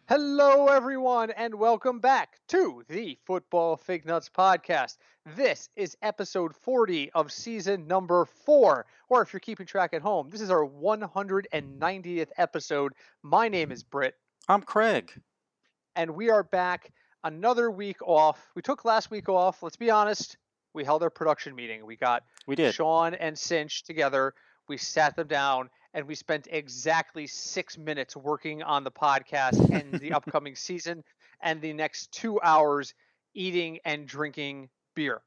Hello, everyone, and welcome back to the Football Fignuts podcast. This is episode 40 of season number 4, or if you're keeping track at home, this is our 190th episode. My name is Britt, I'm Craig. and we are back another week off. We took last week off. Let's be honest, we held our production meeting. We got We did. Sean and Cinch together. We sat them down and we spent exactly 6 minutes working on the podcast and the upcoming season and the next 2 hours eating and drinking beer.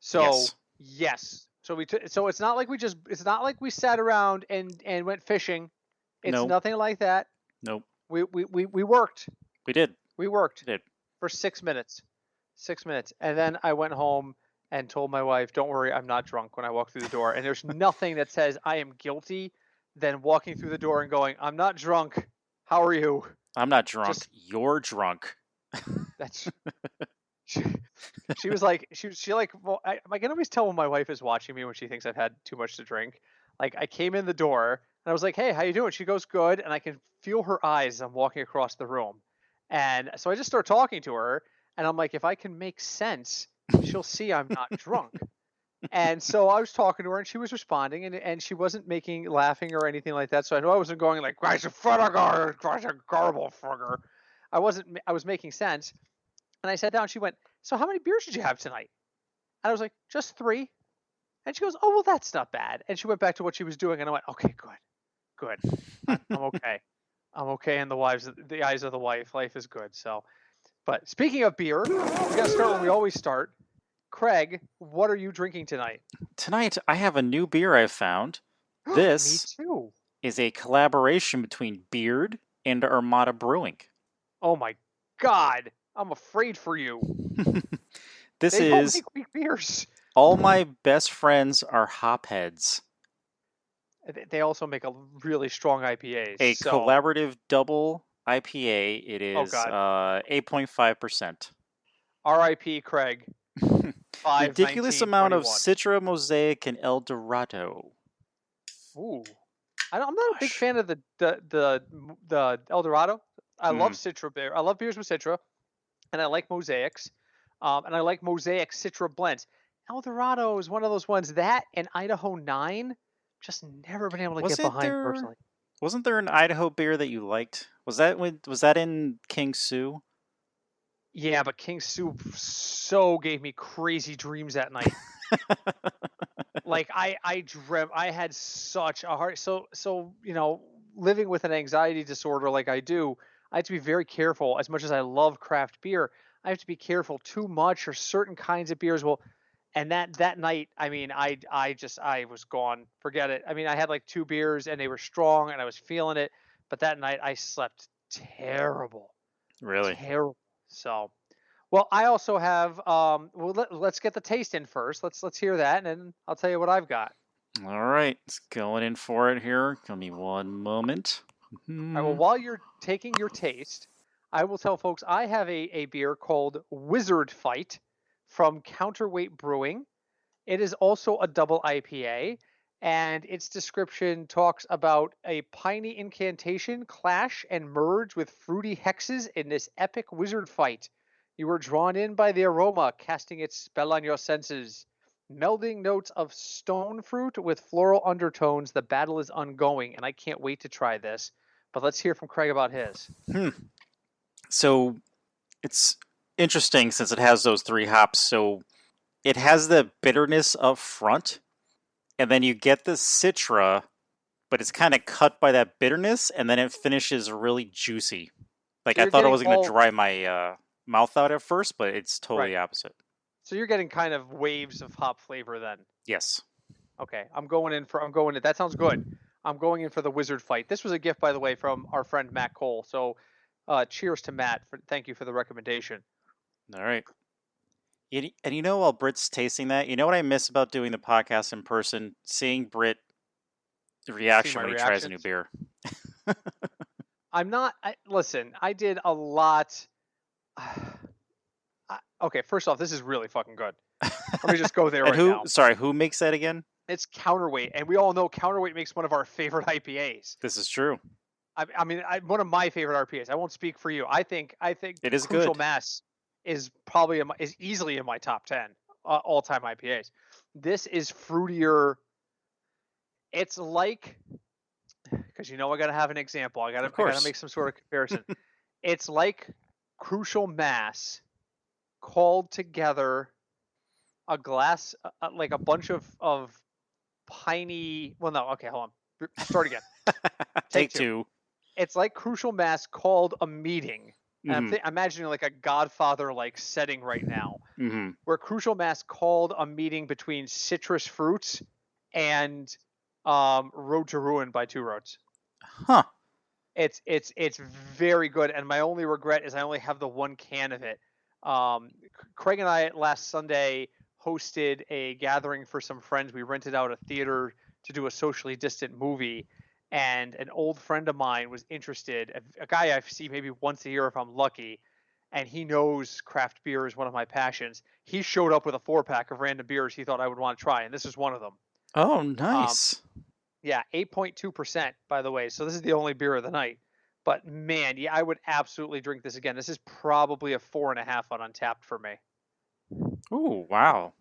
So yes. So it's not like we sat around and went fishing. It's Nope. nothing like that. Nope. We worked. We did. We worked We did. for 6 minutes. 6 minutes. And then I went home and told my wife, don't worry, I'm not drunk when I walk through the door. And there's nothing that says I am guilty than walking through the door and going, I'm not drunk. How are you? I'm not drunk. You're drunk. That's she was like, she like, well, I can always tell when my wife is watching me when she thinks I've had too much to drink. Like I came in the door and I was like, hey, how you doing? She goes, good. And I can feel her eyes as I'm walking across the room. And so I just start talking to her and I'm like, if I can make sense, she'll see I'm not drunk. And so I was talking to her and she was responding and she wasn't laughing or anything like that. So I know I wasn't going like, I was making sense. And I sat down, she went, so how many beers did you have tonight? And I was like, just 3. And she goes, oh, well, that's not bad. And she went back to what she was doing. And I went, okay, good. I'm okay. I'm okay in the eyes of the wife. Life is good. So, but speaking of beer, we got to start where we always start. Craig, what are you drinking tonight? Tonight, I have a new beer I've found. This Me too. is a collaboration between Beard and Armada Brewing. Oh my God. I'm afraid for you. This They is don't make weak beers. All My Best Friends Are Hopheads. They also make a really strong IPAs. A collaborative double IPA. It is 8.5%. R.I.P. Craig. Ridiculous amount of 21. Citra, Mosaic, and El Dorado. Ooh, I'm not a big fan of the El Dorado. I love Citra beer. I love beers with Citra, and I like mosaics, and I like mosaic Citra blends. El Dorado is one of those ones that and Idaho 9 just never been able to get behind personally. Wasn't there an Idaho beer that you liked? Was that in King Sue? Yeah, but King Sue so gave me crazy dreams that night. Like I had such a hard so living with an anxiety disorder like I do, I have to be very careful. As much as I love craft beer, I have to be careful too much or certain kinds of beers will. And that night, I mean, I was gone. Forget it. I mean, I had like 2 beers and they were strong and I was feeling it, but that night I slept terrible. Really? Terrible. So, well, I also have. Let's get the taste in first. Let's hear that, and then I'll tell you what I've got. All right, it's going in for it here. Give me one moment. All right, well, while you're taking your taste, I will tell folks I have a beer called Wizard Fight from Counterweight Brewing. It is also a double IPA, and its description talks about a piney incantation clash and merge with fruity hexes in this epic wizard fight. You are drawn in by the aroma, casting its spell on your senses. Melding notes of stone fruit with floral undertones, the battle is ongoing, and I can't wait to try this. But let's hear from Craig about his. So it's interesting since it has those 3 hops. So it has the bitterness up front, and then you get the Citra, but it's kind of cut by that bitterness, and then it finishes really juicy. Like I thought it was going to dry my mouth out at first, but it's totally opposite. So you're getting kind of waves of hop flavor then. Yes. Okay, that sounds good. I'm going in for the Wizard Fight. This was a gift, by the way, from our friend Matt Cole. So cheers to Matt. Thank you for the recommendation. All right. And while Britt's tasting that, you know what I miss about doing the podcast in person? Seeing Britt reaction when he tries a new beer. Listen, I did a lot. Okay, first off, this is really fucking good. Let me just go there now. Sorry, who makes that again? It's Counterweight, and we all know Counterweight makes one of our favorite IPAs. This is true. I mean, one of my favorite RPAs. I won't speak for you. I think It is Crucial good. Mass is probably is easily in my top 10 all-time IPAs. This is fruitier. It's like, because I got to have an example. I Of got to course. make some sort of comparison. It's like Crucial Mass called together a glass, like a bunch of piney. Well, no, okay, hold on. Start again. Take Take two. two. It's like Crucial Mass called a meeting. And Mm-hmm. I'm imagining like a Godfather like setting right now, Mm-hmm. where Crucial Mass called a meeting between Citrus Fruits and Road to Ruin by Two Roads. Huh. It's very good, and my only regret is I only have the one can of it. Craig and I last Sunday hosted a gathering for some friends. We rented out a theater to do a socially distant movie, and an old friend of mine was interested. A guy I see maybe once a year if I'm lucky, and he knows craft beer is one of my passions. He showed up with a 4-pack of random beers he thought I would want to try, and this is one of them. Oh, nice. Yeah, 8.2%, by the way. So this is the only beer of the night. But man, yeah, I would absolutely drink this again. This is probably a 4.5 on Untapped for me. Ooh, wow.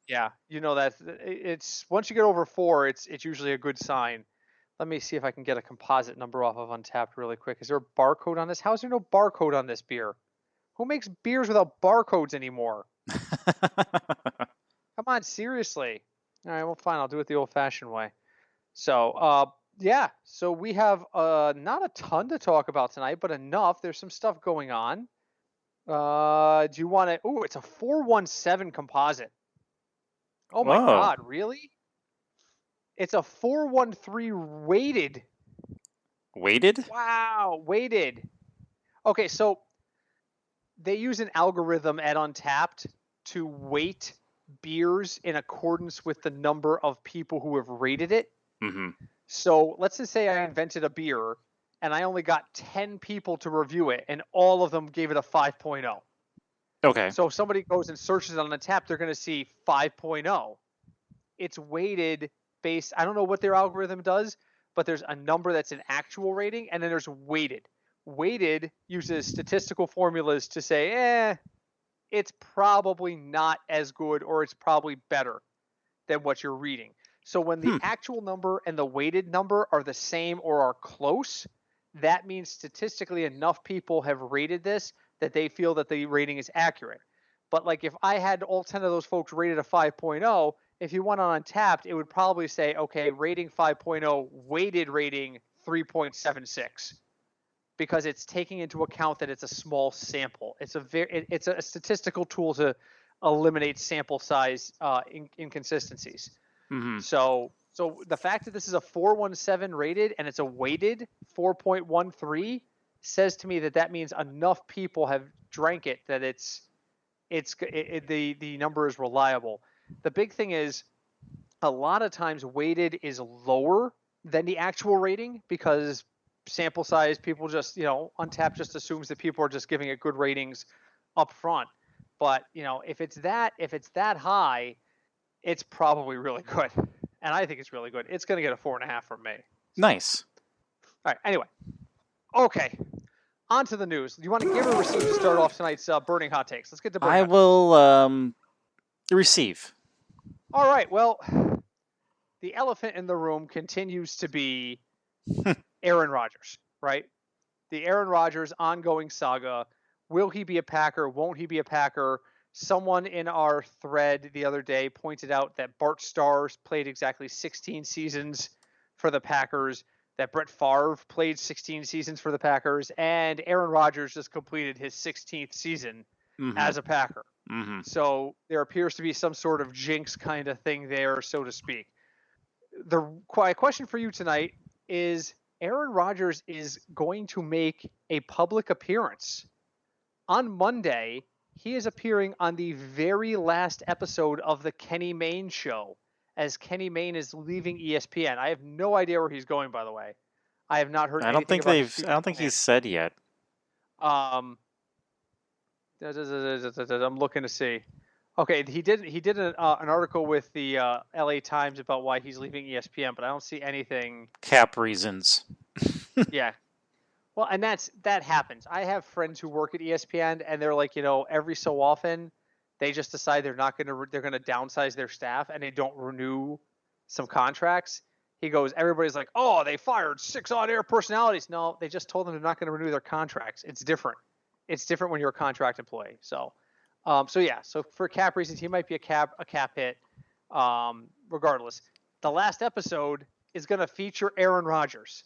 Yeah, that it's once you get over 4, it's usually a good sign. Let me see if I can get a composite number off of Untapped really quick. Is there a barcode on this? How is there no barcode on this beer? Who makes beers without barcodes anymore? Come on, seriously. All right, well, fine. I'll do it the old-fashioned way. So, yeah. So we have not a ton to talk about tonight, but enough. There's some stuff going on. Do you want to? Oh, it's a 417 composite. Oh my Whoa. God, really? It's a 413 weighted. Weighted? Wow, weighted. Okay, so they use an algorithm at Untapped to weight beers in accordance with the number of people who have rated it. Mm-hmm. So let's just say I invented a beer and I only got 10 people to review it and all of them gave it a 5.0. Okay. So if somebody goes and searches it on Untapped, they're going to see 5.0. It's weighted based, I don't know what their algorithm does, but there's a number that's an actual rating and then there's weighted. Weighted uses statistical formulas to say, it's probably not as good or it's probably better than what you're reading. So when the actual number and the weighted number are the same or are close, that means statistically enough people have rated this that they feel that the rating is accurate. But like if I had all 10 of those folks rated a 5.0, if you went on Untapped, it would probably say, okay, rating 5.0, weighted rating 3.76. Because it's taking into account that it's a small sample. It's a statistical tool to eliminate sample size inconsistencies. Mm-hmm. So the fact that this is a 417 rated and it's a weighted 4.13 says to me that means enough people have drank it that the number is reliable. The big thing is a lot of times weighted is lower than the actual rating because sample size, people just, Untapped just assumes that people are just giving it good ratings up front. But, if it's that high, it's probably really good. And I think it's really good. It's going to get a 4.5 from me. Nice. All right. Anyway. Okay. On to the news. Do you want to give or receive to start off tonight's burning hot takes? Let's get to burning I hot will receive. All right. Well, the elephant in the room continues to be Aaron Rodgers, right? The Aaron Rodgers ongoing saga. Will he be a Packer? Won't he be a Packer? Someone in our thread the other day pointed out that Bart Starr played exactly 16 seasons for the Packers, that Brett Favre played 16 seasons for the Packers, and Aaron Rodgers just completed his 16th season as a Packer. Mm-hmm. So there appears to be some sort of jinx kind of thing there, so to speak. The question for you tonight is Aaron Rodgers is going to make a public appearance. On Monday, he is appearing on the very last episode of the Kenny Mayne show as Kenny Mayne is leaving ESPN. I have no idea where he's going, by the way. I have not heard anything about his future I don't think plans. he's said yet. I'm looking to see. Okay, he did an article with the LA Times about why he's leaving ESPN, but I don't see anything. Cap reasons. Yeah. Well, and that happens. I have friends who work at ESPN, and they're like, every so often, they just decide they're gonna downsize their staff, and they don't renew some contracts. He goes, everybody's like, oh, they fired 6 on-air personalities. No, they just told them they're not going to renew their contracts. It's different. It's different when you're a contract employee. So yeah. So for cap reasons, he might be a cap hit. Regardless, the last episode is going to feature Aaron Rodgers.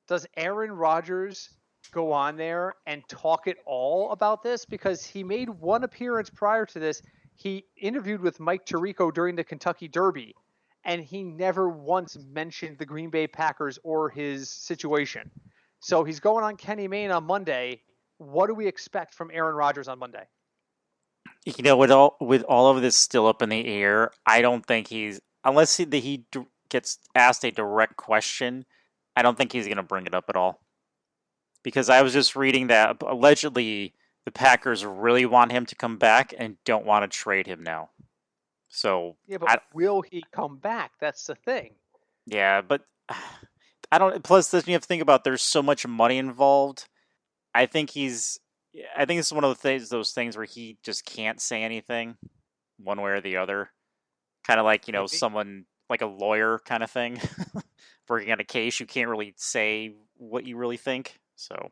Does Aaron Rodgers go on there and talk at all about this? Because he made one appearance prior to this. He interviewed with Mike Tirico during the Kentucky Derby, and he never once mentioned the Green Bay Packers or his situation. So he's going on Kenny Mayne on Monday. What do we expect from Aaron Rodgers on Monday? With all of this still up in the air, I don't think unless he gets asked a direct question, I don't think he's going to bring it up at all. Because I was just reading that allegedly the Packers really want him to come back and don't want to trade him now. So yeah, but will he come back? That's the thing. Yeah, but I don't. Plus, you have to think about there's so much money involved. I think it's one of those things where he just can't say anything, one way or the other. Kind of like someone like a lawyer kind of thing, working on a case. You can't really say what you really think. So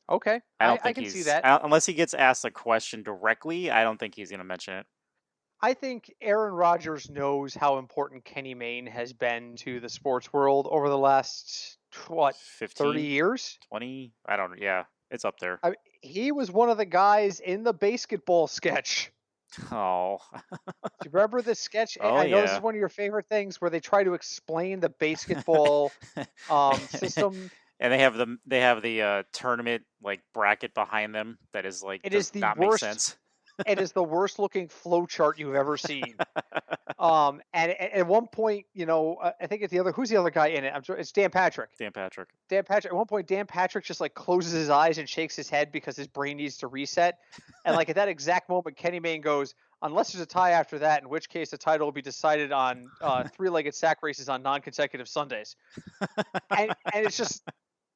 okay, I can see that. Unless he gets asked a question directly, I don't think he's going to mention it. I think Aaron Rodgers knows how important Kenny Mayne has been to the sports world over the last 30 years? 20? I don't know. Yeah, it's up there. He was one of the guys in the basketball sketch. Oh. Do you remember this sketch? Oh, I know this is one of your favorite things where they try to explain the basketball system. And they have the tournament like bracket behind them that is like does not make sense. It is the worst looking flow chart you've ever seen. And at one point, I think it's who's the other guy in it? I'm sure it's Dan Patrick. At one point, Dan Patrick just like closes his eyes and shakes his head because his brain needs to reset. And like at that exact moment, Kenny Mayne goes, unless there's a tie after that, in which case the title will be decided on 3-legged sack races on non-consecutive Sundays. and it's just,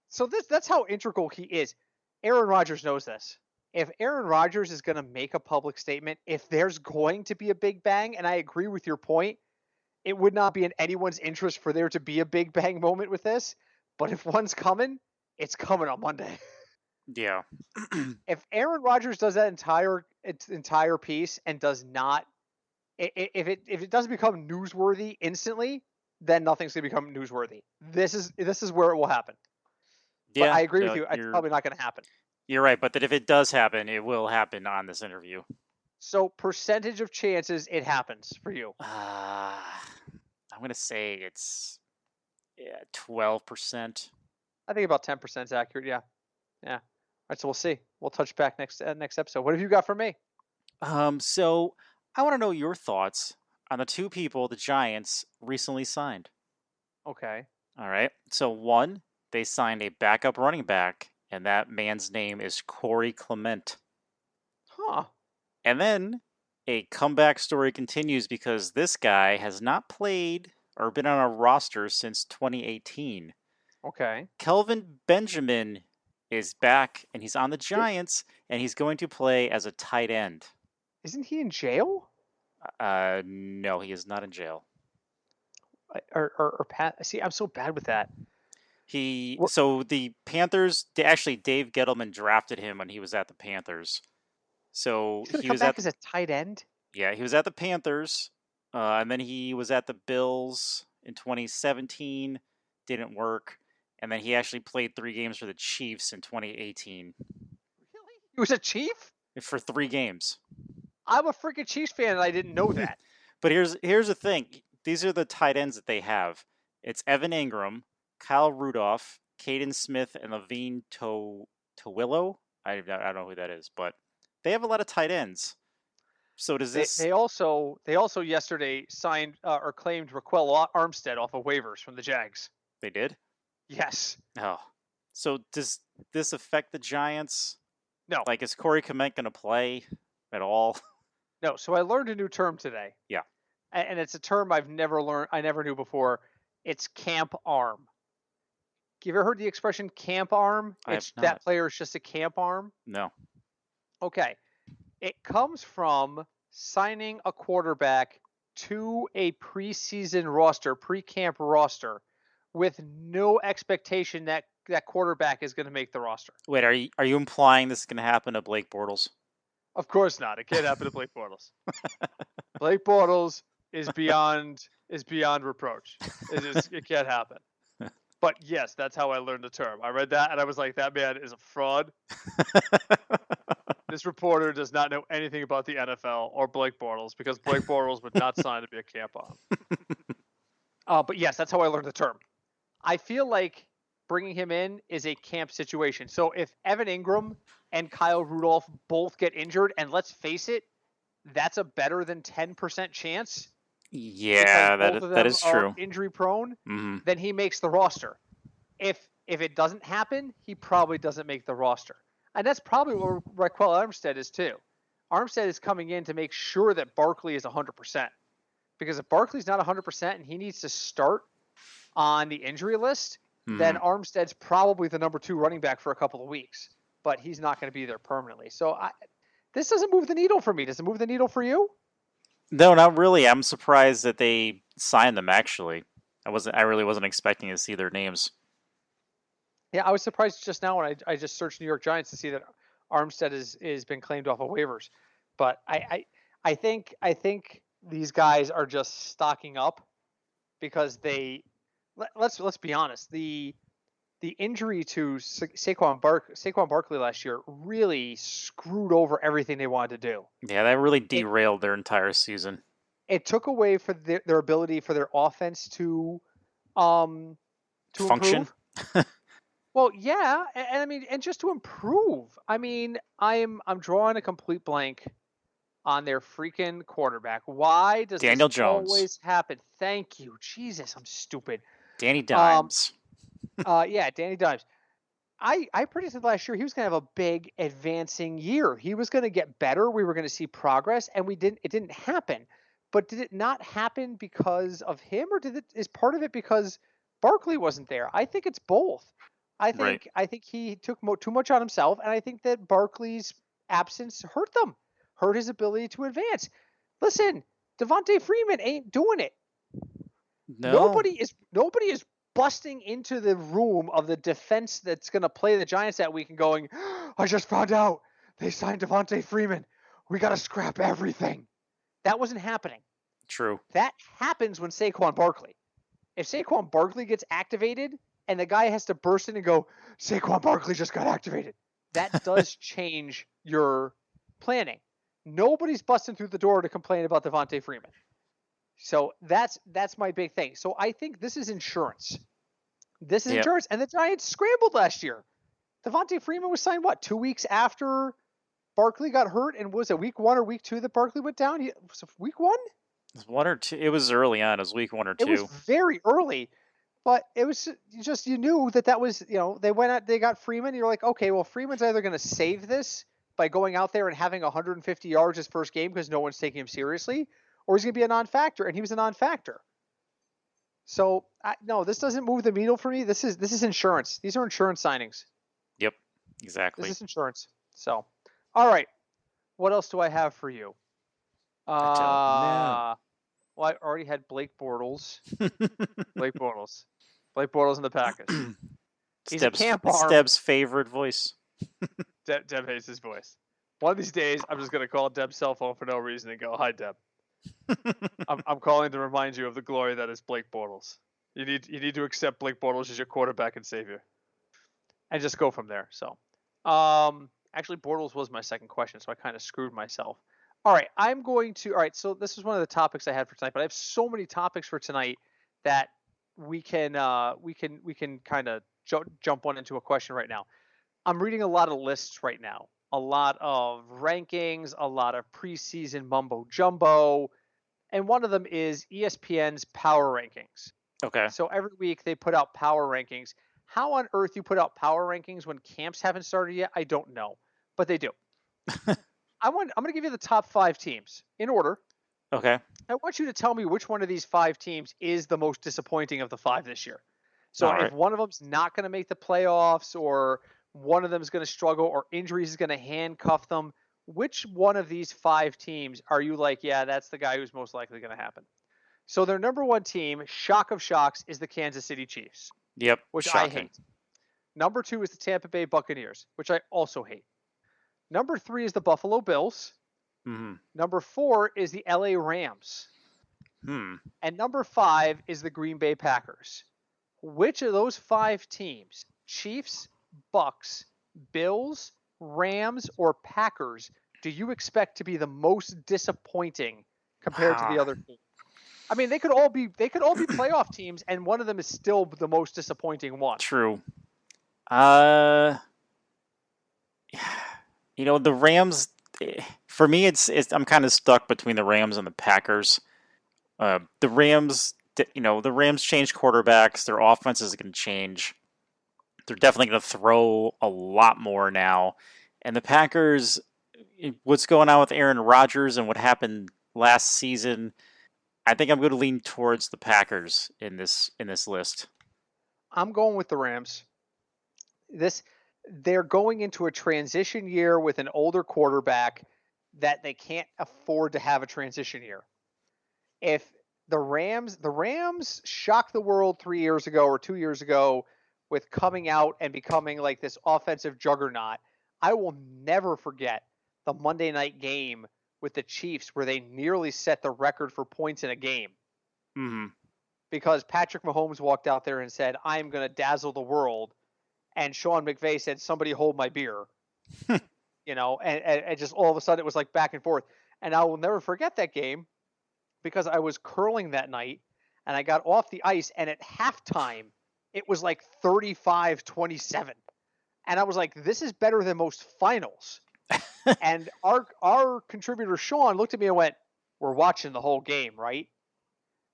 so that's how integral he is. Aaron Rodgers knows this. If Aaron Rodgers is going to make a public statement, if there's going to be a big bang, and I agree with your point, it would not be in anyone's interest for there to be a big bang moment with this. But if one's coming, it's coming on Monday. Yeah. If Aaron Rodgers does that entire piece and does not, if it doesn't become newsworthy instantly, then nothing's going to become newsworthy. This is where it will happen. Yeah, but I agree with you. It's probably not going to happen. You're right, but that if it does happen, it will happen on this interview. So percentage of chances it happens for you? I'm going to say it's 12%. I think about 10% is accurate, yeah. All right, so we'll see. We'll touch back next episode. What have you got for me? So I want to know your thoughts on the 2 people the Giants recently signed. Okay. All right. So one, they signed a backup running back, and that man's name is Corey Clement. Huh. And then a comeback story continues because this guy has not played or been on a roster since 2018. Okay. Kelvin Benjamin is back, and he's on the Giants, and he's going to play as a tight end. Isn't he in jail? No, he is not in jail. Or Pat? See, I'm so bad with that. So the Panthers, actually Dave Gettleman drafted him when he was at the Panthers. So he was back as a tight end? Yeah, he was at the Panthers, and then he was at the Bills in 2017. Didn't work. And then he actually played 3 games for the Chiefs in 2018. Really? He was a Chief? For 3 games. I'm a freaking Chiefs fan, and I didn't know that. But here's the thing. These are the tight ends that they have. It's Evan Ingram, Kyle Rudolph, Caden Smith, and Levine Towillo. I don't know who that is, but they have a lot of tight ends. So does this? They also yesterday signed or claimed Raquel Armstead off of waivers from the Jags. They did? Yes. Oh. So does this affect the Giants? No. Like, is Corey Clement going to play at all? No. So I learned a new term today. Yeah. And it's a term I never knew before. It's camp arm. You ever heard the expression camp arm? I have It's not. that player is just a camp arm. No. Okay. It comes from signing a quarterback to a preseason roster, pre-camp roster, with no expectation that that quarterback is going to make the roster. Wait, are you implying this is going to happen to Blake Bortles? Of course not. It can't happen to Blake Bortles. Blake Bortles is beyond reproach. It can't happen. But yes, that's how I learned the term. I read that and I was like, that man is a fraud. This reporter does not know anything about the NFL or Blake Bortles because Blake Bortles would not sign to be a camp on. But yes, that's how I learned the term. I feel like bringing him in is a camp situation. So if Evan Ingram and Kyle Rudolph both get injured, and let's face it, that's a better than 10% chance. Yeah, that is true. Injury prone, Mm-hmm. then he makes the roster. If it doesn't happen, he probably doesn't make the roster. And that's probably what Raquel Armstead is too. Armstead is coming in to make sure that Barkley is 100%. Because if Barkley's not 100% and he needs to start on the injury list, then Armstead's probably the number 2 running back for a couple of weeks. But he's not going to be there permanently. So this doesn't move the needle for me. Does it move the needle for you? No, not really. I'm surprised that they signed them. Actually, I really wasn't expecting to see their names. Yeah, I was surprised just now when I just searched New York Giants to see that Armstead is been claimed off of waivers. But I think these guys are just stocking up because let's be honest, the injury to Saquon Barkley last year really screwed over everything they wanted to do. Yeah, that really derailed their entire season. It took away for their ability for their offense to function. Well, yeah, and I mean, and just to improve. I mean, I'm drawing a complete blank on their freaking quarterback. Why does Daniel this Jones always happen? Thank you, Jesus, I'm stupid. Danny Dimes. Yeah, Danny Dimes. I predicted last year he was going to have a big advancing year. He was going to get better. We were going to see progress, and it didn't happen. But did it not happen because of him, or is part of it because Barkley wasn't there? I think it's both. I think he took too much on himself, and I think that Barkley's absence hurt his ability to advance. Listen, Devontae Freeman ain't doing it. No. Nobody is busting into the room of the defense that's going to play the Giants that week and going, I just found out they signed Devontae Freeman. We got to scrap everything. That wasn't happening. True. That happens when Saquon Barkley. If Saquon Barkley gets activated and the guy has to burst in and go, Saquon Barkley just got activated, that does change your planning. Nobody's busting through the door to complain about Devontae Freeman. So that's my big thing. So I think this is insurance. This is insurance. And the Giants scrambled last year. Devontae Freeman was signed, 2 weeks after Barkley got hurt? And was it week 1 or week 2 that Barkley went down? Was it week 1? It was 1 or 2. It was early on. It was week 1 or 2. It was very early. But it was just, you knew that was, they went out, they got Freeman. You're like, okay, well, Freeman's either going to save this by going out there and having 150 yards his first game because no one's taking him seriously, or he's going to be a non-factor, and he was a non-factor. So, no, this doesn't move the needle for me. This is insurance. These are insurance signings. Yep, exactly. This is insurance. So, all right. What else do I have for you? I don't know. Well, I already had Blake Bortles. Blake Bortles in the Packers. He's a camp arm. Deb's favorite voice. Deb hates his voice. One of these days, I'm just going to call Deb's cell phone for no reason and go, hi, Deb. I'm calling to remind you of the glory that is Blake Bortles. You need to accept Blake Bortles as your quarterback and savior. And just go from there. So, actually, Bortles was my second question, so I kind of screwed myself. All right, so this is one of the topics I had for tonight, but I have so many topics for tonight that we can kind of jump one into a question right now. I'm reading a lot of lists right now, a lot of rankings, a lot of preseason mumbo jumbo, and one of them is ESPN's power rankings. Okay. So every week they put out power rankings. How on earth you put out power rankings when camps haven't started yet? I don't know, but they do. I'm going to give you the top 5 teams in order. Okay. I want you to tell me which one of these 5 teams is the most disappointing of the 5 this year. So All if right. one of them's not going to make the playoffs, or one of them is going to struggle, or injuries is going to handcuff them, which one of these 5 teams are you like, yeah, that's the guy who's most likely going to happen? So their number 1 team, shock of shocks, is the Kansas City Chiefs, Yep. which I Shocking. hate. Number 2 is the Tampa Bay Buccaneers, which I also hate. Number 3 is the Buffalo Bills. Hmm. Number 4 is the LA Rams. And number 5 is the Green Bay Packers. Which of those 5 teams, Chiefs, Bucks, Bills, Rams, or Packers, do you expect to be the most disappointing compared to the other teams? I mean, they could all be playoff teams, and one of them is still the most disappointing one. True. The Rams. For me, it's I'm kind of stuck between the Rams and the Packers. The Rams, the Rams changed quarterbacks. Their offense is going to change. They're definitely going to throw a lot more now. And the Packers, what's going on with Aaron Rodgers and what happened last season, I think I'm going to lean towards the Packers in this list. I'm going with the Rams. They're going into a transition year with an older quarterback that they can't afford to have a transition year. If the Rams shocked the world 3 years ago or 2 years ago with coming out and becoming like this offensive juggernaut, I will never forget the Monday night game with the Chiefs where they nearly set the record for points in a game. Mm-hmm. Because Patrick Mahomes walked out there and said, I am going to dazzle the world. And Sean McVay said, somebody hold my beer. And just all of a sudden it was like back and forth. And I will never forget that game because I was curling that night and I got off the ice, and at halftime it was like 35-27. And I was like, this is better than most finals. And our contributor Sean looked at me and went, we're watching the whole game, right?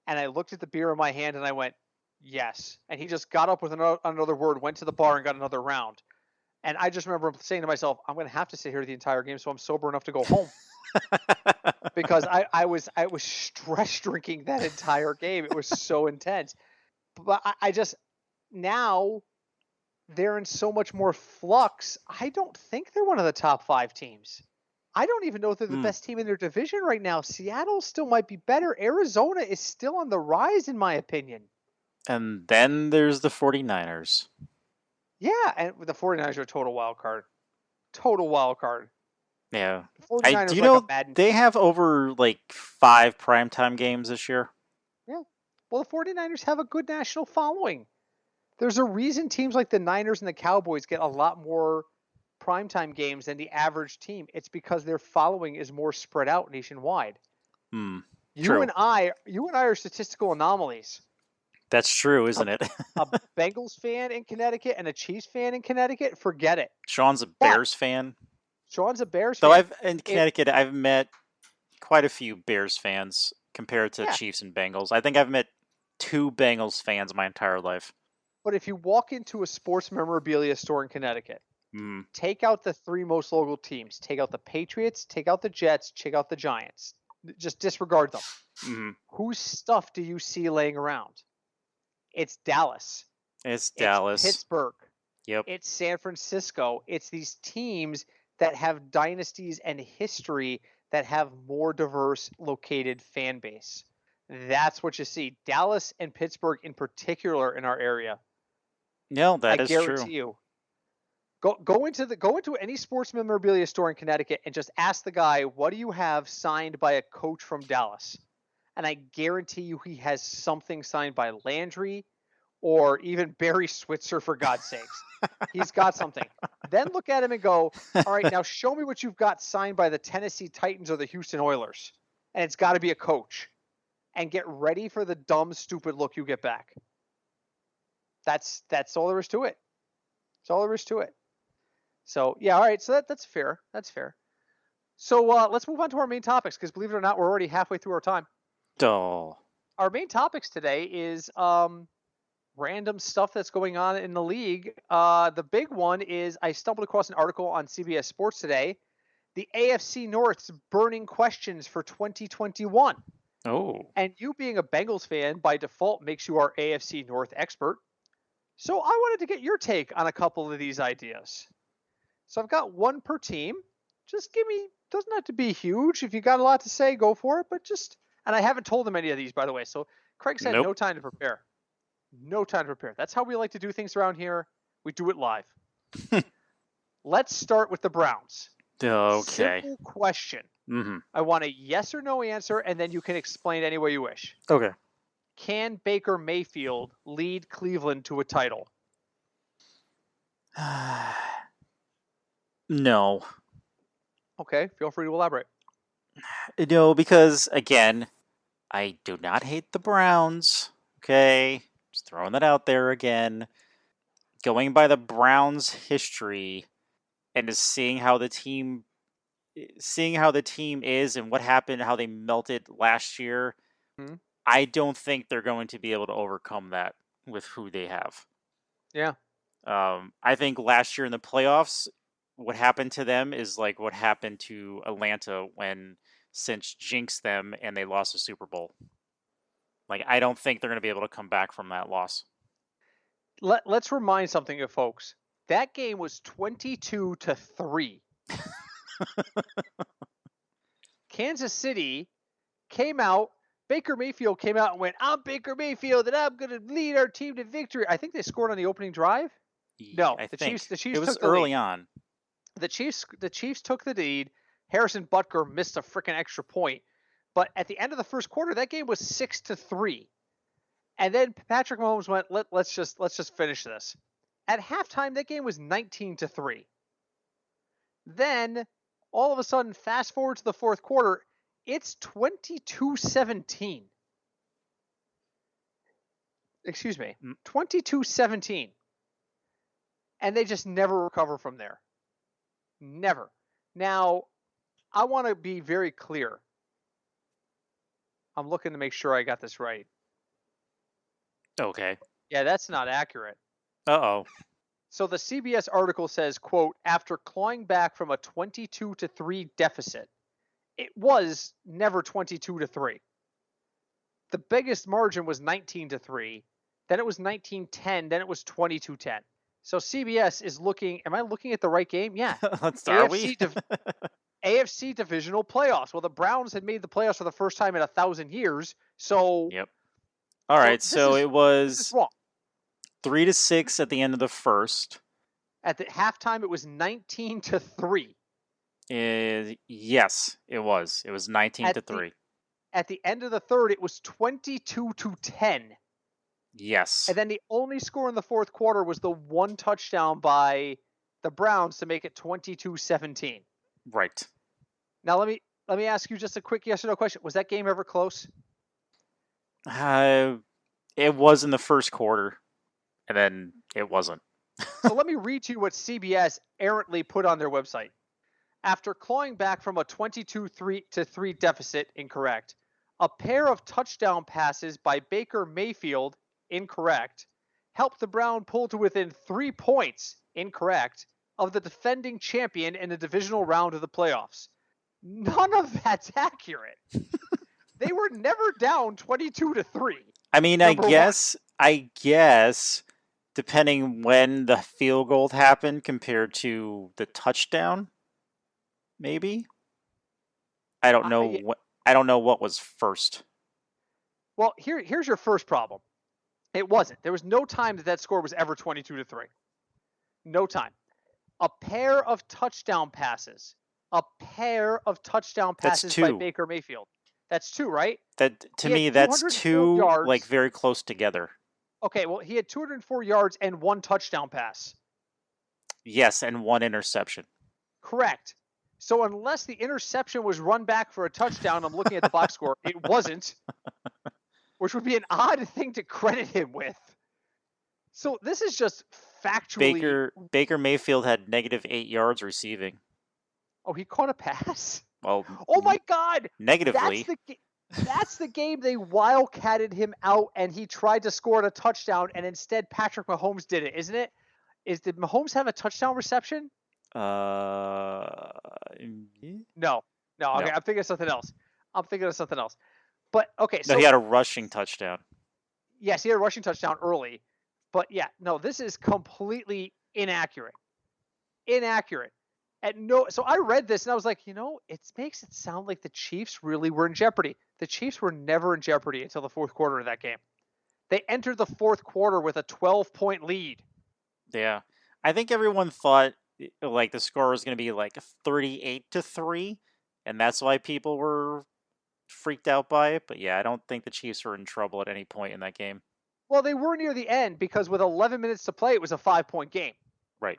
And I looked at the beer in my hand and I went, yes. And he just got up with another word, went to the bar and got another round. And I just remember saying to myself, I'm going to have to sit here the entire game so I'm sober enough to go home. Because I was stress drinking that entire game. It was so intense. But I just, now they're in so much more flux. I don't think they're one of the top 5 teams. I don't even know if they're the best team in their division right now. Seattle still might be better. Arizona is still on the rise, in my opinion. And then there's the 49ers. Yeah, and the 49ers are a total wild card. Total wild card. Yeah. The 49ers Do you like know a Madden they team. have over like 5 primetime games this year? Yeah. Well, the 49ers have a good national following. There's a reason teams like the Niners and the Cowboys get a lot more primetime games than the average team. It's because their following is more spread out nationwide. True. You and I are statistical anomalies. That's true, isn't it? A Bengals fan in Connecticut and a Chiefs fan in Connecticut, forget it. Sean's a Bears fan. Sean's a Bears Though fan. in Connecticut, I've met quite a few Bears fans compared to Chiefs and Bengals. I think I've met 2 Bengals fans my entire life. But if you walk into a sports memorabilia store in Connecticut, take out the 3 most local teams. Take out the Patriots, take out the Jets, take out the Giants. Just disregard them. Whose stuff do you see laying around? It's Dallas. It's Dallas. Pittsburgh. Yep. It's San Francisco. It's these teams that have dynasties and history that have more diverse located fan base. That's what you see. Dallas and Pittsburgh in particular in our area. No, that is true. I guarantee you. Go into any sports memorabilia store in Connecticut and just ask the guy, what do you have signed by a coach from Dallas? And I guarantee you he has something signed by Landry or even Barry Switzer, for God's sakes. He's got something. Then look at him and go, all right, now show me what you've got signed by the Tennessee Titans or the Houston Oilers. And it's got to be a coach. And get ready for the dumb, stupid look you get back. That's all there is to it. That's all there is to it. So, yeah, all right. So that's fair. That's fair. So let's move on to our main topics because, believe it or not, we're already halfway through our time. Our main topics today is random stuff that's going on in the league. The big one is I stumbled across an article on CBS Sports today. The AFC North's burning questions for 2021. Oh. And you being a Bengals fan by default makes you our AFC North expert. So I wanted to get your take on a couple of these ideas. So I've got one per team. Just give me, doesn't have to be huge. If you got a lot to say, go for it. But just, and I haven't told them any of these, by the way. So Craig said Nope. no time to prepare. No time to prepare. That's how we like to do things around here. We do it live. Let's start with the Browns. Okay. Simple question. Mm-hmm. I want a yes or no answer, and then you can explain any way you wish. Okay. Can Baker Mayfield lead Cleveland to a title? No. Okay, feel free to elaborate. No, because, again, I do not hate the Browns. Okay? Just throwing that out there again. Going by the Browns' history and just seeing how the team is and what happened, how they melted last year, I don't think they're going to be able to overcome that with who they have. Yeah. I think last year in the playoffs, what happened to them is like what happened to Atlanta when Cinch jinxed them and they lost the Super Bowl. Like, I don't think they're going to be able to come back from that loss. Let's remind something of folks. That game was 22-3. Kansas City came out. Baker Mayfield came out and went, "I'm Baker Mayfield, and I'm going to lead our team to victory." I think they scored on the opening drive. No, I the think Chiefs it was took the early lead. on. The Chiefs took the lead. Harrison Butker missed a freaking extra point, but at the end of the first quarter, that game was 6-3. And then Patrick Mahomes went, let's just finish this. At halftime, that game was 19-3. Then all of a sudden, fast forward to the fourth quarter, it's 22-17. Excuse me, 22-17. And they just never recover from there. Never. Now, I want to be very clear. I'm looking to make sure I got this right. Okay. Yeah, that's not accurate. Uh-oh. So the CBS article says, quote, after clawing back from a 22-3 deficit, it was never 22-3. The biggest margin was 19-3. Then it was 19-10. Then it was 22-10. So CBS is looking. Am I looking at the right game? Yeah. Are we? AFC divisional playoffs. Well, the Browns had made the playoffs for the first time in 1,000 years. So. Yep. All right. So it was 3-6 at the end of the first. At the halftime, it was 19-3. Yes, it was. It was 19-3. At the end of the third, it was 22-10. Yes. And then the only score in the fourth quarter was the one touchdown by the Browns to make it 22-17. Right. Now let me ask you just a quick yes or no question. Was that game ever close? It was in the first quarter, and then it wasn't. So let me read to you what CBS errantly put on their website. After clawing back from a 22-3 deficit, incorrect. A pair of touchdown passes by Baker Mayfield, incorrect. Helped the Browns pull to within 3 points, incorrect, of the defending champion in the divisional round of the playoffs. None of that's accurate. They were never down 22-3. I mean, I guess, depending when the field goal happened compared to the touchdown, maybe. I don't know I don't know what was first. Well, here's your first problem. It wasn't. There was no time that score was ever 22-3. No time. A pair of touchdown passes. A pair of touchdown passes by Baker Mayfield. That's 2, right? That to me, that's 2 yards. Like very close together. Okay, well, he had 204 yards and 1 touchdown pass. Yes, and 1 interception. Correct. So unless the interception was run back for a touchdown, I'm looking at the box score, it wasn't, which would be an odd thing to credit him with. So this is just factually. Baker Mayfield had -8 yards receiving. Oh, he caught a pass? Well, oh my God! Negatively. That's the game they wildcatted him out, and he tried to score a touchdown, and instead Patrick Mahomes did it, isn't it? Did Mahomes have a touchdown reception? No. Okay, I'm thinking of something else. But okay, so no, he had a rushing touchdown. Yes, he had a rushing touchdown early, But yeah, no, this is completely inaccurate. Inaccurate. So I read this and I was like, it makes it sound like the Chiefs really were in jeopardy. The Chiefs were never in jeopardy until the fourth quarter of that game. They entered the fourth quarter with a 12-point lead. Yeah. I think everyone thought like the score was going to be like 38-3, and that's why people were freaked out by it. But yeah, I don't think the Chiefs were in trouble at any point in that game. Well, they were near the end because with 11 minutes to play, it was a 5-point game. Right.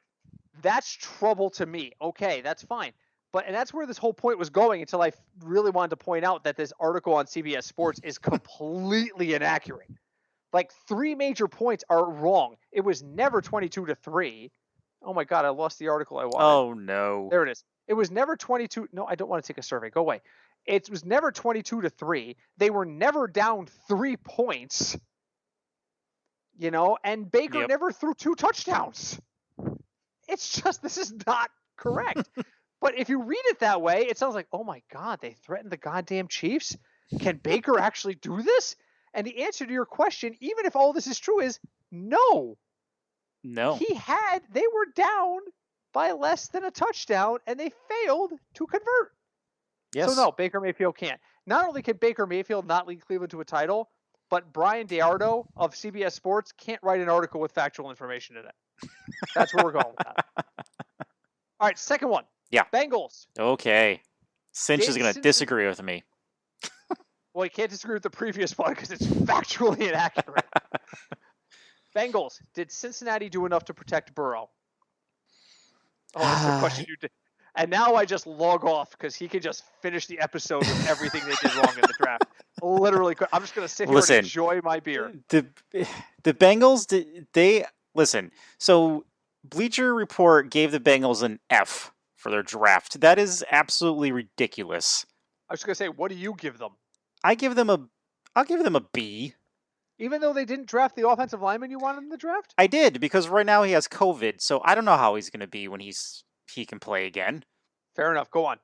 That's trouble to me. Okay, that's fine. And that's where this whole point was going until I really wanted to point out that this article on CBS Sports is completely inaccurate. Like 3 major points are wrong. It was never 22-3. Oh my God, I lost the article I wanted. Oh no. There it is. It was never 22. No, I don't want to take a survey. Go away. It was never 22-3. They were never down 3 points. And Baker never threw 2 touchdowns. It's just, this is not correct. But if you read it that way, it sounds like, oh my God, they threatened the goddamn Chiefs? Can Baker actually do this? And the answer to your question, even if all this is true, is no. No. They were down by less than a touchdown, and they failed to convert. Yes. So no, Baker Mayfield can't. Not only can Baker Mayfield not lead Cleveland to a title, but Brian DeArdo of CBS Sports can't write an article with factual information in it. That's where we're going with that. All right, second one. Yeah. Bengals. Okay. Cinch is going to disagree with me. Well, you can't disagree with the previous one because it's factually inaccurate. Bengals. Did Cincinnati do enough to protect Burrow? Oh, that's the question you did. And now I just log off because he can just finish the episode with everything they did wrong in the draft. Literally, I'm just going to sit here and enjoy my beer. The Bengals, they listen. So Bleacher Report gave the Bengals an F for their draft. That is absolutely ridiculous. I was going to say, what do you give them? I'll give them a B. Even though they didn't draft the offensive lineman you wanted in the draft? I did, because right now he has COVID, so I don't know how he's going to be when he can play again. Fair enough. Go on.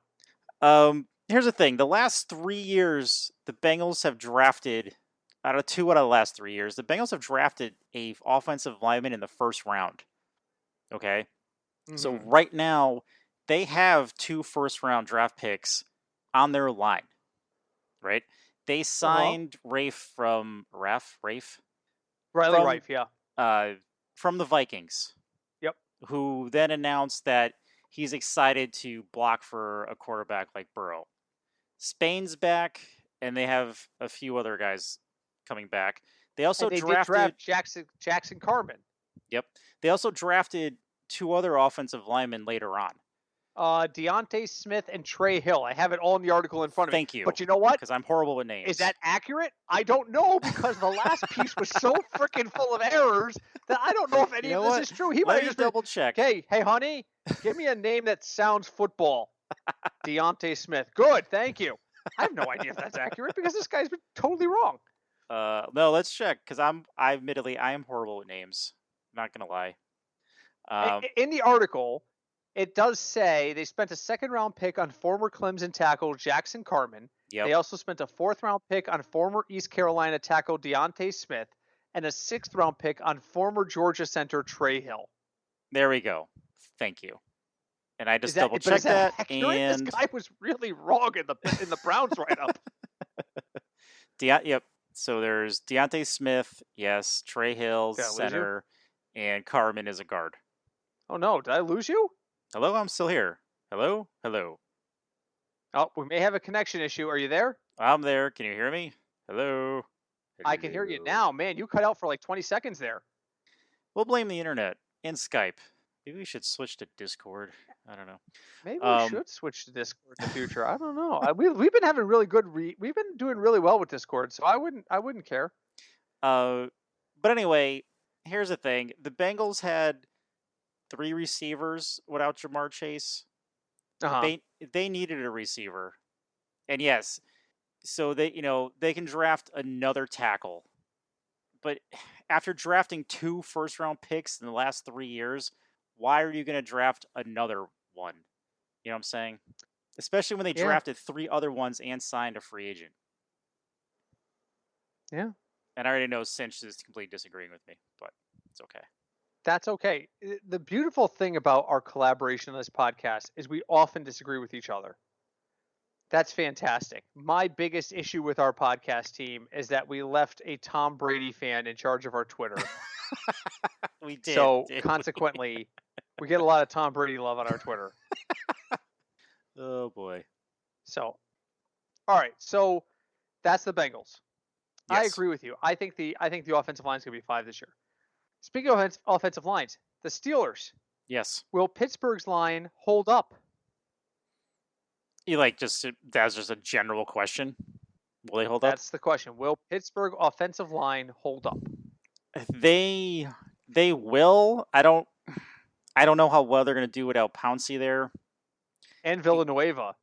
Here's the thing. The last 3 years, the Bengals have drafted, out of the last 3 years, the Bengals have drafted a offensive lineman in the first round. Okay? Mm-hmm. So right now, they have 2 first-round draft picks on their line. Right? They signed Riley Reiff, yeah. From the Vikings. Yep. Who then announced that he's excited to block for a quarterback like Burrow. Spain's back, and they have a few other guys coming back. They also did draft Jackson Carman. Yep. They also drafted 2 other offensive linemen later on. Deontay Smith and Trey Hill. I have it all in the article in front of me. Thank you. But you know what? Because I'm horrible with names. Is that accurate? I don't know, because the last piece was so freaking full of errors that I don't know if any of this is true. He might just double check. Hey, honey, give me a name that sounds football. Deontay Smith. Good, thank you. I have no idea if that's accurate because this guy's been totally wrong. No, let's check, because I am horrible with names. I'm not gonna lie. In the article, it does say they spent a second-round pick on former Clemson tackle Jackson Carman. Yep. They also spent a fourth-round pick on former East Carolina tackle Deontay Smith and a sixth-round pick on former Georgia center Trey Hill. There we go. Thank you. And I just double-checked that. And this guy was really wrong in the Browns write-up. Yep. So there's Deontay Smith, yes, Trey Hill, center, and Carman is a guard. Oh no, did I lose you? Hello, I'm still here. Hello? Oh, we may have a connection issue. Are you there? I'm there. Can you hear me? Hello? I can hear you now. Man, you cut out for like 20 seconds there. We'll blame the internet and Skype. Maybe we should switch to Discord. I don't know. Maybe we should switch to Discord in the future. I don't know. We've been having really good. We've been doing really well with Discord, so I wouldn't care. But anyway, here's the thing: the Bengals had 3 receivers without Jamar Chase. They needed a receiver, and yes, so they can draft another tackle. But after drafting 2 first-round picks in the last 3 years, why are you going to draft another one? You know what I'm saying? Especially when they drafted 3 other ones and signed a free agent. Yeah. And I already know Cinch is completely disagreeing with me, but It's okay. That's okay. The beautiful thing about our collaboration on this podcast is we often disagree with each other. That's fantastic. My biggest issue with our podcast team is that we left a Tom Brady fan in charge of our Twitter. We did. So consequently, we get a lot of Tom Brady love on our Twitter. Oh boy. So, all right. So that's the Bengals. I Yes. agree with you. I think the offensive line is going to be 5 this year. Speaking of offensive lines, the Steelers. Yes. Will Pittsburgh's line hold up? You that's just a general question. Will they hold up? That's the question. Will Pittsburgh offensive line hold up? They will. I don't know how well they're going to do without Pouncey there. And Villanueva.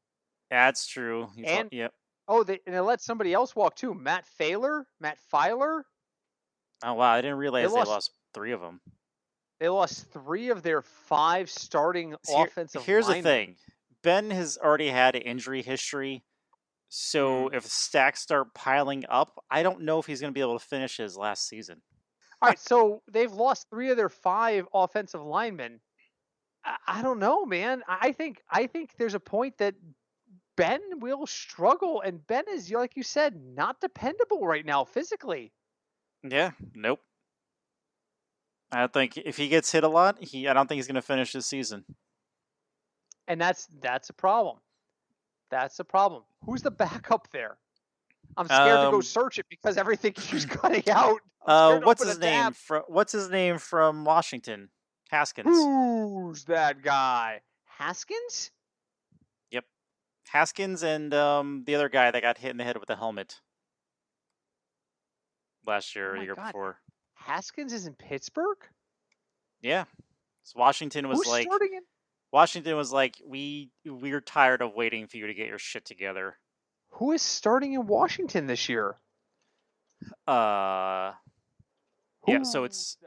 That's true. Yep. Oh, they let somebody else walk too. Matt Filer. Oh wow, I didn't realize they lost 3 of them. They lost 3 of their 5 starting offensive Here's linemen. the thing. Ben has already had an injury history. So if stacks start piling up, I don't know if he's going to be able to finish his last season. All right, so they've lost 3 of their 5 offensive linemen. I don't know, man. I think there's a point that Ben will struggle, and Ben is, like you said, not dependable right now physically. Yeah, nope. I think if he gets hit a lot, I don't think he's going to finish this season. And that's a problem. That's a problem. Who's the backup there? I'm scared to go search it because everything keeps cutting out. What's his name from Washington? Haskins. Who's that guy? Haskins? Yep. Haskins and the other guy that got hit in the head with a helmet last year or the year before. Haskins is in Pittsburgh? Yeah. So Washington was Washington was like, we're tired of waiting for you to get your shit together. Who is starting in Washington this year? Yeah, so it's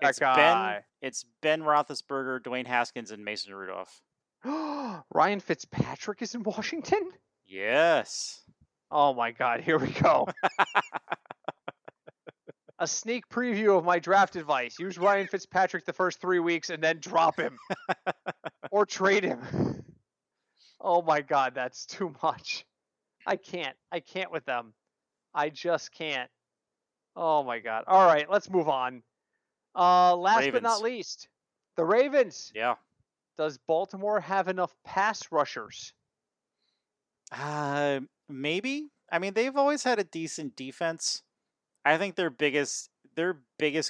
Ben Roethlisberger, Dwayne Haskins, and Mason Rudolph. Ryan Fitzpatrick is in Washington? Yes. Oh my God, here we go. A sneak preview of my draft advice. Use Ryan Fitzpatrick the first 3 weeks and then drop him. Or trade him. Oh my God, that's too much. I can't with them. I just can't. Oh my God. All right, let's move on. Last but not least, the Ravens. Yeah. Does Baltimore have enough pass rushers? Maybe. I mean, they've always had a decent defense. I think their biggest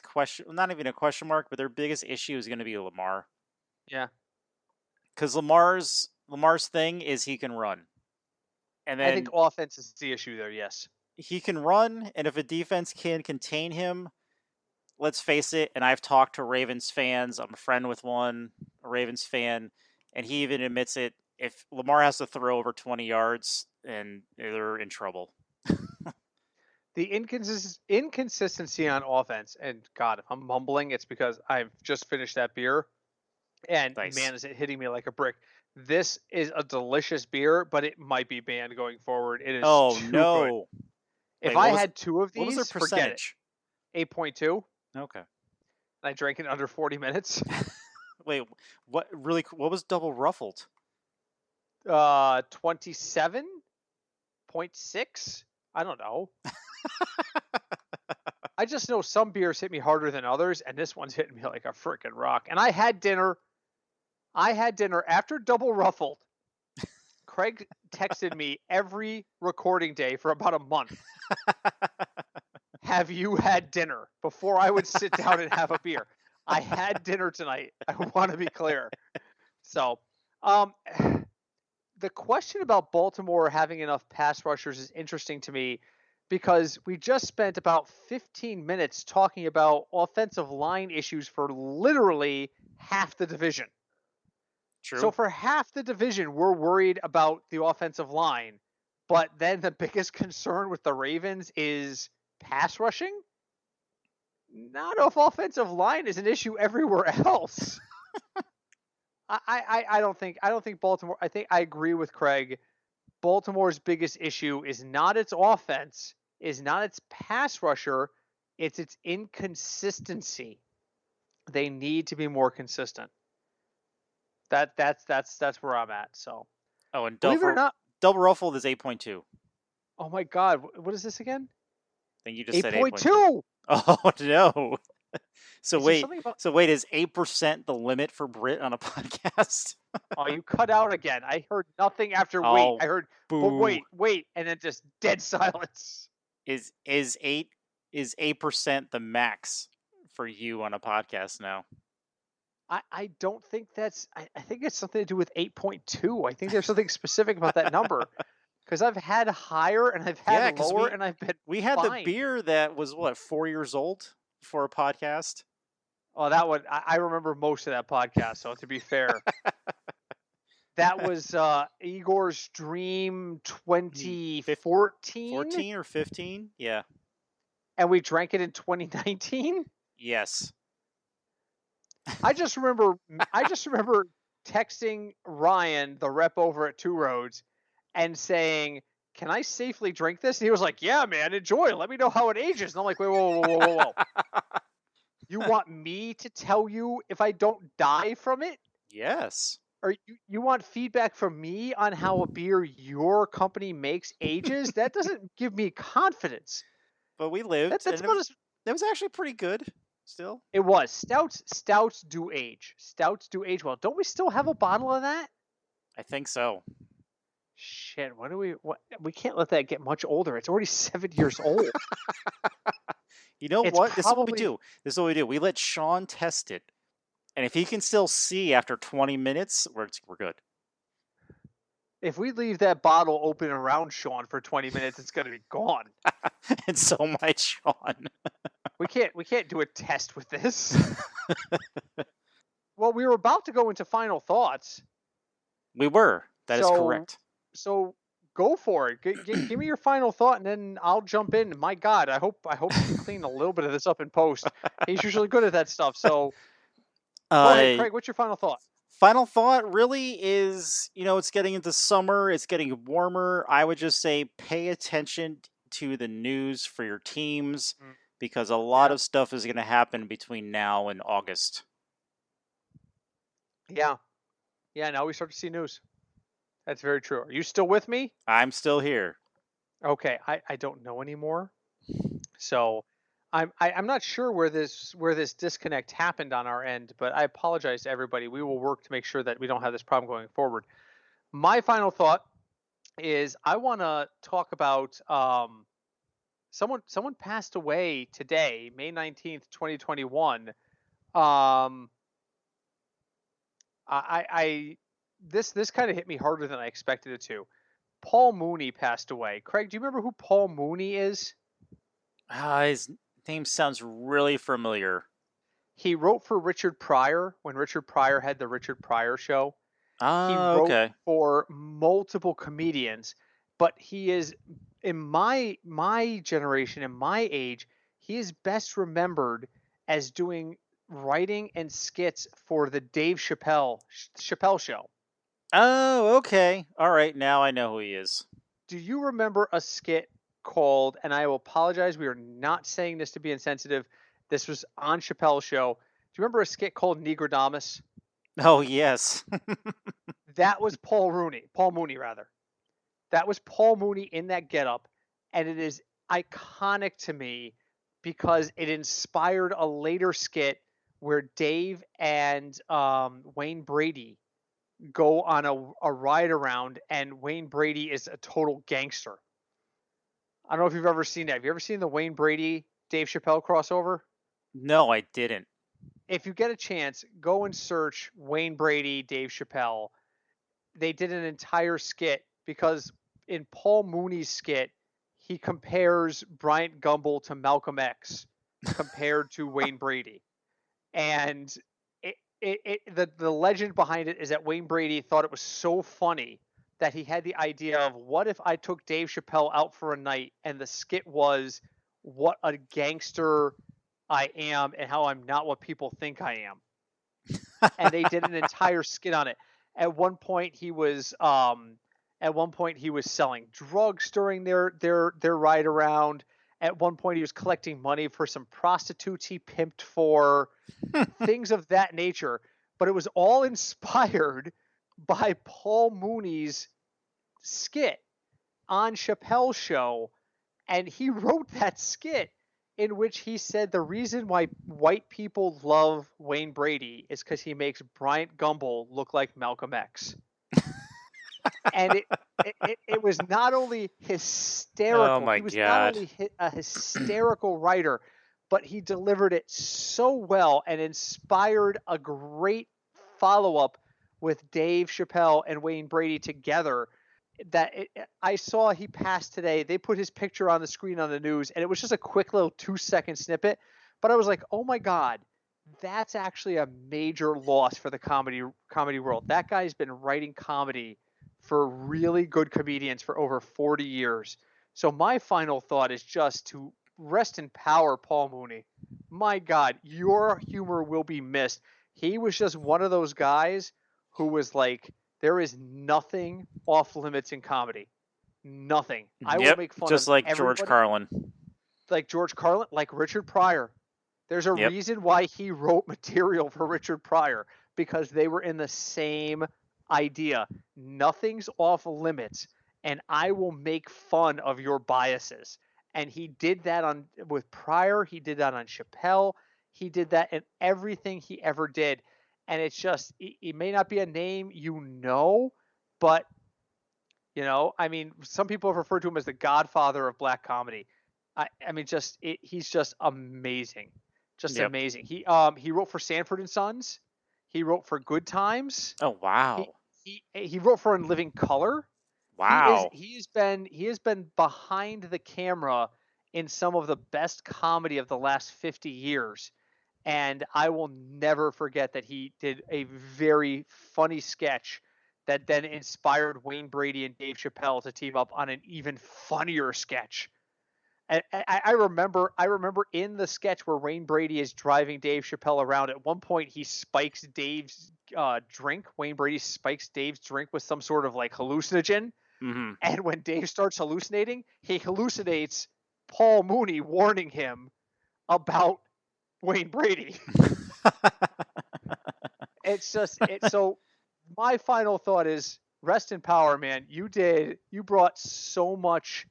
question, not even a question mark, but their biggest issue is going to be Lamar. Yeah. Because Lamar's thing is he can run. And then I think offense is the issue there, yes. He can run, and if a defense can contain him, let's face it, and I've talked to Ravens fans, I'm a friend with one, a Ravens fan, and he even admits it, if Lamar has to throw over 20 yards, and they're in trouble. The inconsistency on offense, and God, if I'm mumbling, it's because I've just finished that beer, and man, is it hitting me like a brick. This is a delicious beer, but it might be banned going forward. It is too good. If I had 2 of these, what was their percentage? Forget it. 8.2. Okay. I drank it under 40 minutes. Wait, what was double ruffled? 27.6? I don't know. I just know some beers hit me harder than others, and this one's hitting me like a freaking rock. And I had dinner after double ruffled. Craig texted me every recording day for about a month. Have you had dinner? Before I would sit down and have a beer. I had dinner tonight. I want to be clear. So, the question about Baltimore having enough pass rushers is interesting to me because we just spent about 15 minutes talking about offensive line issues for literally half the division. True. So for half the division, we're worried about the offensive line, but then the biggest concern with the Ravens is pass rushing? Not if offensive line is an issue everywhere else. I don't think Baltimore. I think I agree with Craig. Baltimore's biggest issue is not its offense, is not its pass rusher, it's its inconsistency. They need to be more consistent. That's where I'm at. So Oh, and believe it or not, double ruffled is 8.2. oh my God, what is this again? I think you just Eight said point 8.2. two. Oh no. So Is there wait, something about? is 8% the limit for Brit on a podcast? Oh, you cut out again. I heard nothing after wait. Oh, I heard, but boo. wait, and then just dead silence. Is 8% the max for you on a podcast now? I don't think that's. I think it's something to do with 8.2. I think there's something specific about that number because I've had higher and I've had Yeah, because lower and I've been we had the fine. beer that was what, 4 years old for a podcast. Oh, that one I remember most of that podcast. So to be fair, that was Igor's Dream 2014, 14 or 15? Yeah. and we drank it in 2019. Yes. I just remember texting Ryan, the rep over at Two Roads, and saying, "Can I safely drink this?" And he was like, "Yeah, man, enjoy. Let me know how it ages." And I'm like, "Wait, whoa. You want me to tell you if I don't die from it? Yes. Or you want feedback from me on how a beer your company makes ages? That doesn't give me confidence." But we lived, That's and about as it was actually pretty good still. it was. Stouts do age. Stouts do age well. Don't we still have a bottle of that? I think so. Shit, we can't let that get much older. It's already 7 years old. You know It's what? This is what we probably- do. This is what we do. We let Sean test it. And if he can still see after 20 minutes, we're good. If we leave that bottle open around Sean for 20 minutes, it's gonna be gone. And so might Sean. We can't do a test with this. Well, we were about to go into final thoughts. We were. That is correct. So go for it. Give me your final thought, and then I'll jump in. My God, I hope you can clean a little bit of this up in post. He's usually good at that stuff. So go ahead, Craig. What's your final thought? Final thought really is, it's getting into summer. It's getting warmer. I would just say pay attention to the news for your teams because a lot of stuff is going to happen between now and August. Yeah. Now we start to see news. That's very true. Are you still with me? I'm still here. Okay, I don't know anymore. So I'm not sure where this disconnect happened on our end, but I apologize to everybody. We will work to make sure that we don't have this problem going forward. My final thought is I want to talk about someone passed away today, May 19th, 2021. This kind of hit me harder than I expected it to. Paul Mooney passed away. Craig, do you remember who Paul Mooney is? His name sounds really familiar. He wrote for Richard Pryor when Richard Pryor had the Richard Pryor show. He wrote for multiple comedians, but he is, in my generation, in my age, he is best remembered as doing writing and skits for the Dave Chappelle show. Oh, okay. All right, now I know who he is. Do you remember a skit called, and I will apologize, we are not saying this to be insensitive, this was on Chappelle's show. Do you remember a skit called Negrodamus? Oh, yes. That was Paul Mooney. That was Paul Mooney in that getup, and it is iconic to me because it inspired a later skit where Dave and Wayne Brady go on a ride around, and Wayne Brady is a total gangster. I don't know if you've ever seen that. Have you ever seen the Wayne Brady Dave Chappelle crossover? No, I didn't. If you get a chance, go and search Wayne Brady Dave Chappelle. They did an entire skit because in Paul Mooney's skit, he compares Bryant Gumbel to Malcolm X compared to Wayne Brady. And the legend behind it is that Wayne Brady thought it was so funny that he had the idea of, what if I took Dave Chappelle out for a night and the skit was what a gangster I am and how I'm not what people think I am. And they did an entire skit on it. At one point he was selling drugs during their ride around. At one point, he was collecting money for some prostitutes he pimped for, things of that nature. But it was all inspired by Paul Mooney's skit on Chappelle's show. And he wrote that skit in which he said the reason why white people love Wayne Brady is because he makes Bryant Gumbel look like Malcolm X. And it was not only hysterical. Oh my He was God. not only a hysterical writer, but he delivered it so well and inspired a great follow-up with Dave Chappelle and Wayne Brady together. I saw he passed today. They put his picture on the screen on the news, and it was just a quick little 2-second snippet. But I was like, oh my God, that's actually a major loss for the comedy world. That guy's been writing comedy for really good comedians for over 40 years. So my final thought is just to rest in power, Paul Mooney. My God, your humor will be missed. He was just one of those guys who was like, there is nothing off limits in comedy. Nothing. I will make fun just of like everybody. George Carlin. Like George Carlin, like Richard Pryor. There's a reason why he wrote material for Richard Pryor, because they were in the same idea. Nothing's off limits, and I will make fun of your biases. And he did that with Pryor. He did that on Chappelle. He did that in everything he ever did. And it's just, it may not be a name but, I mean, some people have referred to him as the godfather of black comedy. I mean, he's just amazing. Just amazing. He wrote for Sanford and Sons. He wrote for Good Times. Oh wow. He wrote for In Living Color. Wow. He has been behind the camera in some of the best comedy of the last 50 years. And I will never forget that he did a very funny sketch that then inspired Wayne Brady and Dave Chappelle to team up on an even funnier sketch. And I remember in the sketch where Wayne Brady is driving Dave Chappelle around, at one point he spikes Dave's drink. Wayne Brady spikes Dave's drink with some sort of like hallucinogen. Mm-hmm. And when Dave starts hallucinating, he hallucinates Paul Mooney warning him about Wayne Brady. So my final thought is rest in power, man. You brought so much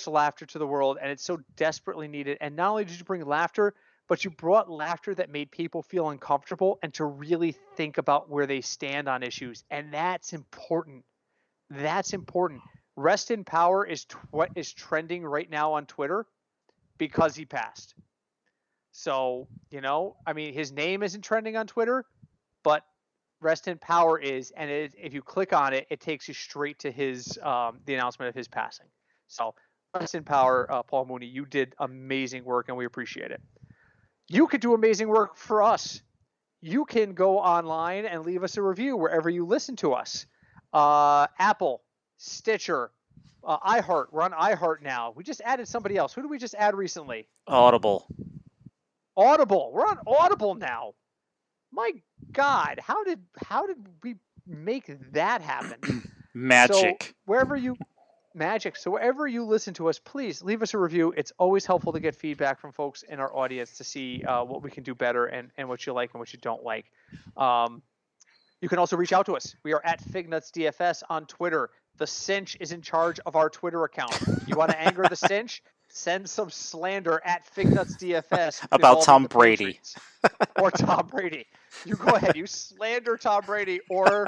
laughter to the world, and it's so desperately needed. And not only did you bring laughter, but you brought laughter that made people feel uncomfortable and to really think about where they stand on issues. And that's important. That's important. Rest in power is what is trending right now on Twitter because he passed. So, I mean, his name isn't trending on Twitter, but rest in power is, and if you click on it, it takes you straight to the announcement of his passing. So rest in power, Paul Mooney. You did amazing work, and we appreciate it. You could do amazing work for us. You can go online and leave us a review wherever you listen to us. Apple, Stitcher, iHeart. We're on iHeart now. We just added somebody else. Who did we just add recently? Audible. We're on Audible now. My God, how did we make that happen? Magic. So wherever you listen to us, please leave us a review. It's always helpful to get feedback from folks in our audience to see what we can do better and what you like and what you don't like. You can also reach out to us. We are at Fignuts DFS on Twitter. The Cinch is in charge of our Twitter account. You want to anger the Cinch? Send some slander at Fignuts DFS about Tom Brady. Or Tom Brady. You go ahead. You slander Tom Brady, or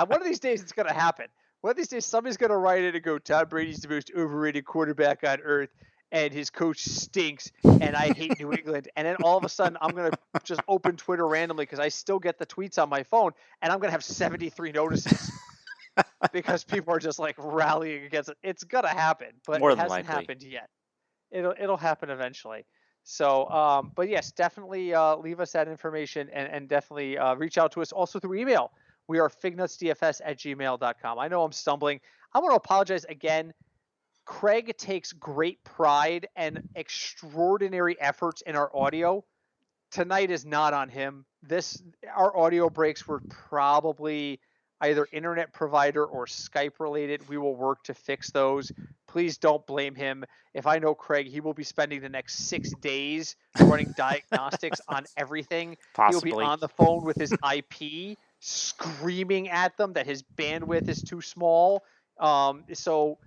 one of these days it's going to happen. One of these days somebody's going to write it and go, Tom Brady's the most overrated quarterback on earth, and his coach stinks, and I hate New England. And then all of a sudden I'm going to just open Twitter randomly because I still get the tweets on my phone, and I'm going to have 73 notices. Because people are just like rallying against it. It's going to happen, but it hasn't happened yet. It'll happen eventually. So, but yes, definitely leave us that information and definitely reach out to us also through email. We are fignutsdfs@gmail.com. I know I'm stumbling. I want to apologize again. Craig takes great pride and extraordinary efforts in our audio. Tonight is not on him. Our audio breaks were probably, either internet provider or Skype related. We will work to fix those. Please don't blame him. If I know Craig, he will be spending the next 6 days running diagnostics on everything. He'll be Possibly. on the phone with his IP, screaming at them that his bandwidth is too small. So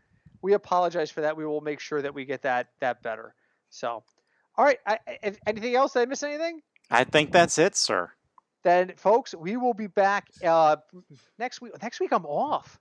we apologize for that. We will make sure that we get that better. So, all right. Anything else? Did I miss anything? I think that's it, sir. Then, folks, we will be back next week. Next week, I'm off.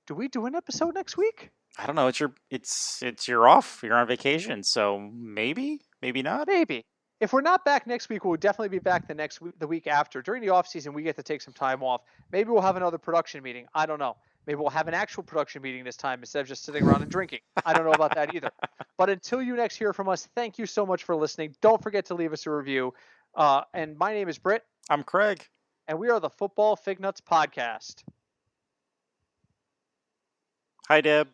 Do we do an episode next week? I don't know. It's you're off. You're on vacation, so maybe not. Maybe. If we're not back next week, we'll definitely be back the week after. During the off season, we get to take some time off. Maybe we'll have another production meeting. I don't know. Maybe we'll have an actual production meeting this time instead of just sitting around and drinking. I don't know about that either. But until you next hear from us, thank you so much for listening. Don't forget to leave us a review. And my name is Britt. I'm Craig. And we are the Football Fignuts Podcast. Hi, Deb.